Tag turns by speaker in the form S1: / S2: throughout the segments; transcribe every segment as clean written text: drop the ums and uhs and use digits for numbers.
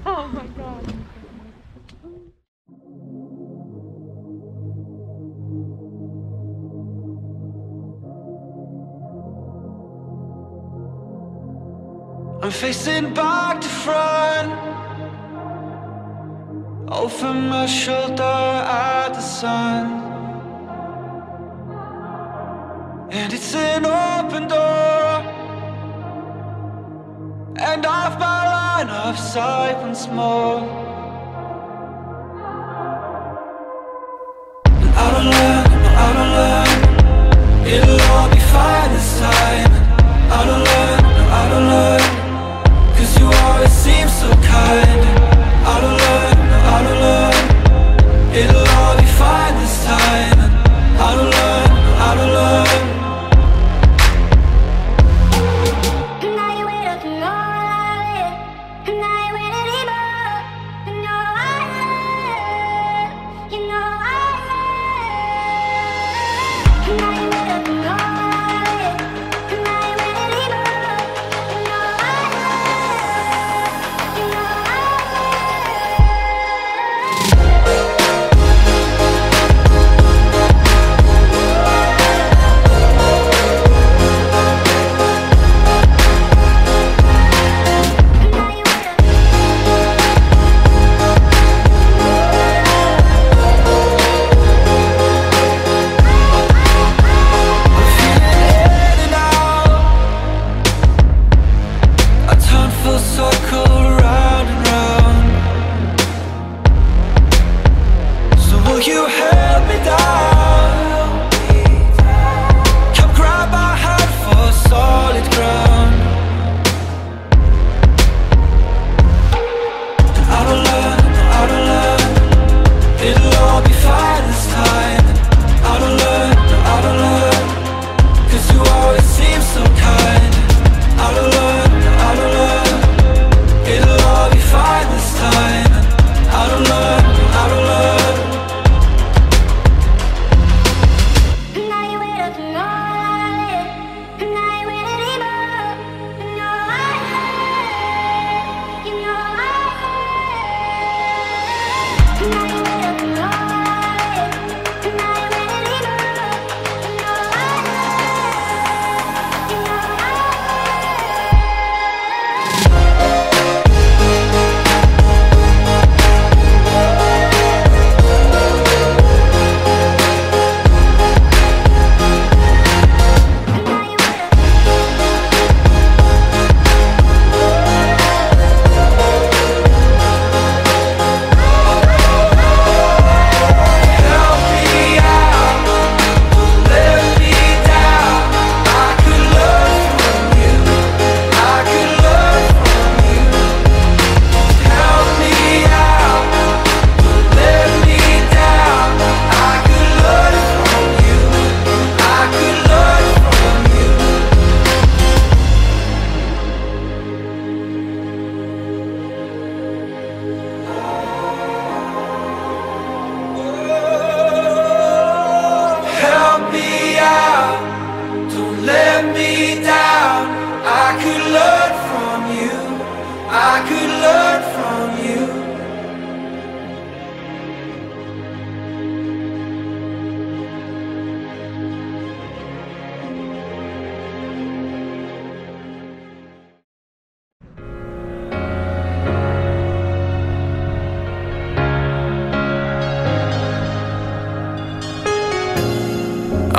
S1: Oh my god.
S2: I'm facing back to front, over my shoulder at the sun, and it's an open door, and off my line of sight once more. And I don't learn, it'll all be fine this time. I don't learn, cause you always seem so kind. I don't learn, it'll all be fine this time. I don't learn.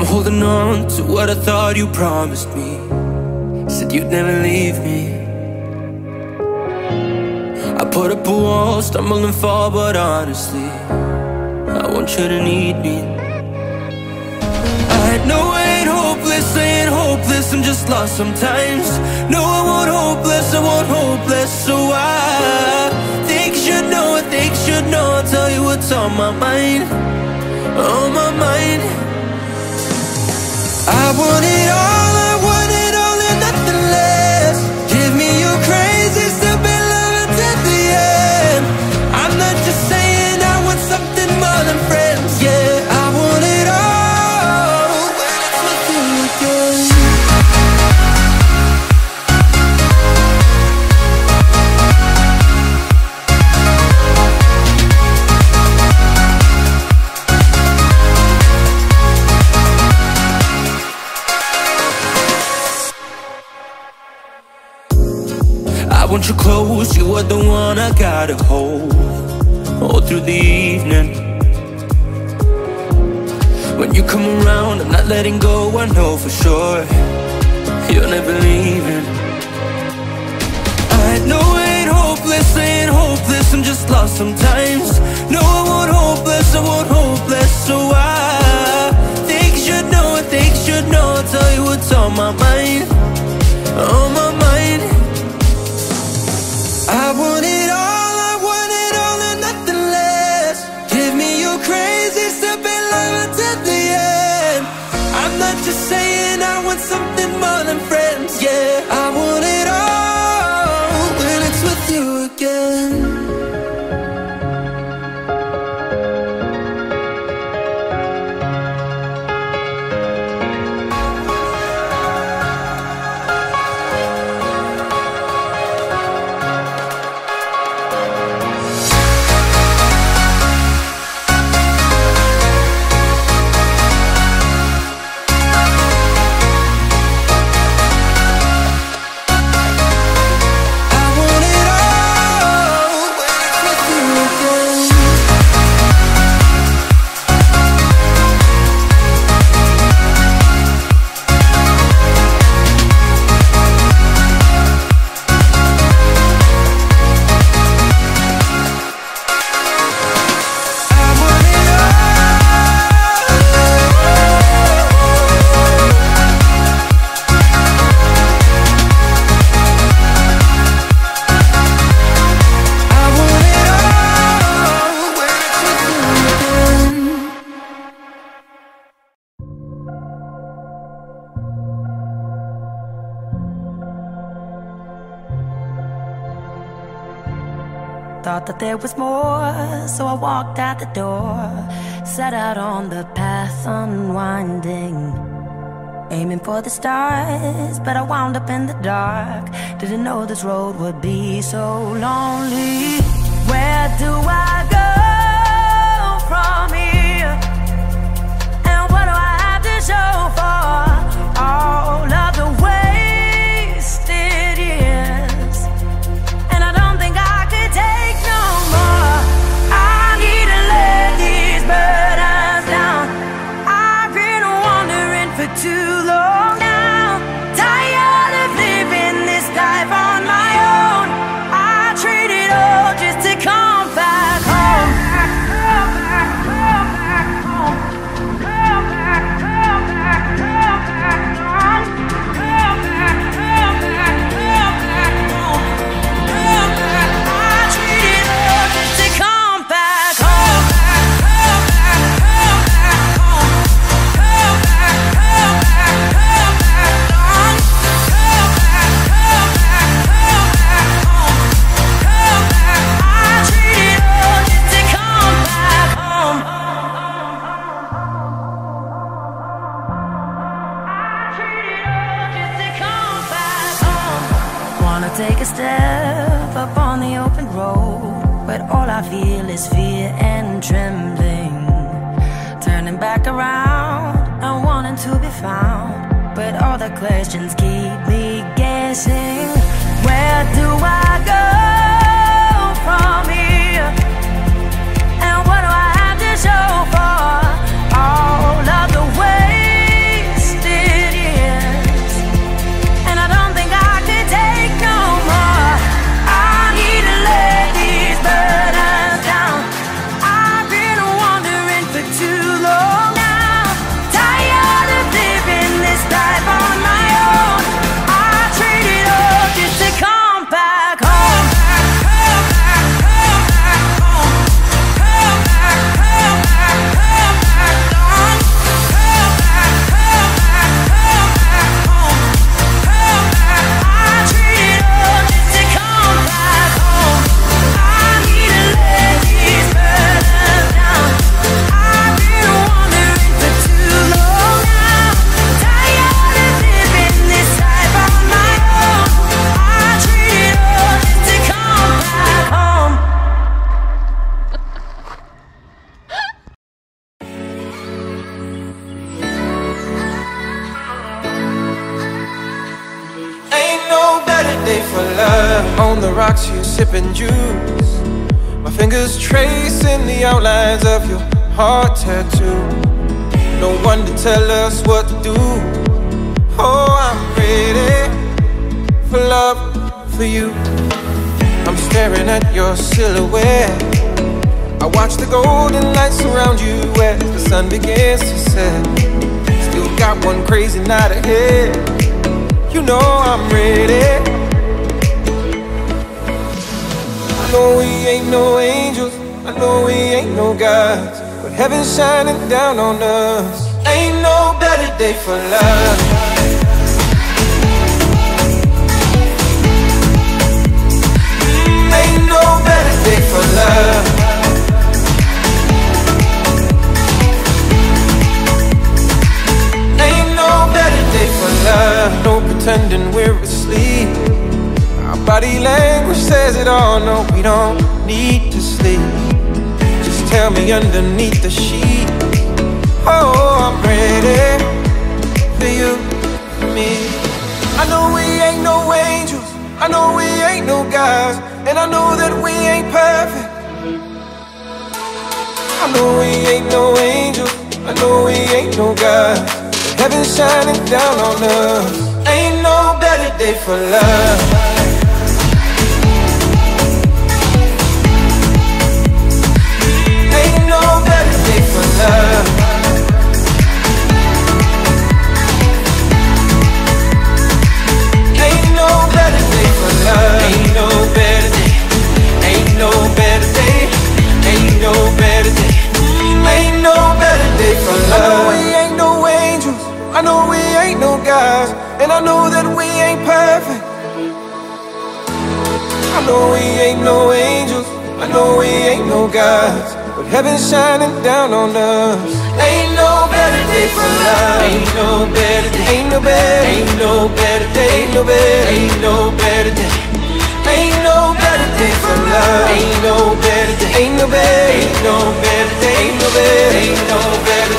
S3: I'm holding on to what I thought you promised me. Said you'd never leave me. I put up a wall, stumble and fall, but honestly, I want you to need me. I know I ain't hopeless, I'm just lost sometimes. No, I won't hopeless, so I think you should know, I'll tell you what's on my mind, on my mind. I want it all and nothing less. Give me your crazy, stupid love until the end. I'm not just saying want you close, you are the one I gotta hold all through the evening. When you come around, I'm not letting go, I know for sure you're never leaving. I know I ain't hopeless, I'm just lost sometimes. No, I won't hopeless, so I think you should know, I'll tell you what's on my mind, on my mind. I want it all and nothing less. Give me your crazy step in love until the end. I'm not just saying I want something more than friends, yeah. I want it all when it's with you again.
S1: Thought that there was more, so I walked out the door, set out on the path unwinding, aiming for the stars, but I wound up in the dark. Didn't know this road would be so lonely. Where do I go from here? And what do I have to show for all of the wasted years? And I don't think I could take no more. I need to let these burdens down. I've been wandering for too long now, tired of living this life on my own. I trade it all just to come back home. Come back home. Come back home. Come back home. Come back home. I trade it all just to come back home. Come back home. Come back home. I trade it all just to come back home. Wanna take a step up on the open road, but all I feel is fear and trembling. Turning back around and wanting to be found, but all the questions keep me guessing. Where do I go from here? And what do I have to show for all of the wasted years? And I don't think I could take no more. I need to let these burdens down. I've been wandering for too long now, tired of living this life on my own. I trade it all just to come back.
S3: box, you sipping juice. My fingers tracing the outlines of your heart tattoo. No one to tell us what to do. Oh, I'm ready for love, for you. I'm staring at your silhouette. I watch the golden lights surround you as the sun begins to set. Still got one crazy night ahead. You know I'm ready. I know we ain't no angels, I know we ain't no gods, but heaven's shining down on us. Ain't no better day for love. Ain't no better day for love. Ain't no better day for love. No pretending we're asleep. Our body language says it all. No, we don't need to sleep. Just tell me underneath the sheet. Oh, I'm ready for you, for me. I know we ain't no angels, I know we ain't no gods, and I know that we ain't perfect. I know we ain't no angels, I know we ain't no gods, but heaven's shining down on us. Ain't no better day for love. Ain't no better day for love. Ain't no better day for love. Ain't no better day. Ain't no better day. Ain't no better day. Ain't no better day for love. I know we ain't no angels, I know we ain't no gods, and I know that we ain't perfect. I know we ain't no angels, I know we ain't no gods, but heaven's shining down on us. Ain't no better day for love. Ain't no better day. Ain't no better. Ain't no better day. Ain't no better. Ain't no better day. Ain't no better day for love. Ain't no better day. Ain't no better. Ain't no better day. Ain't no better. Ain't no better.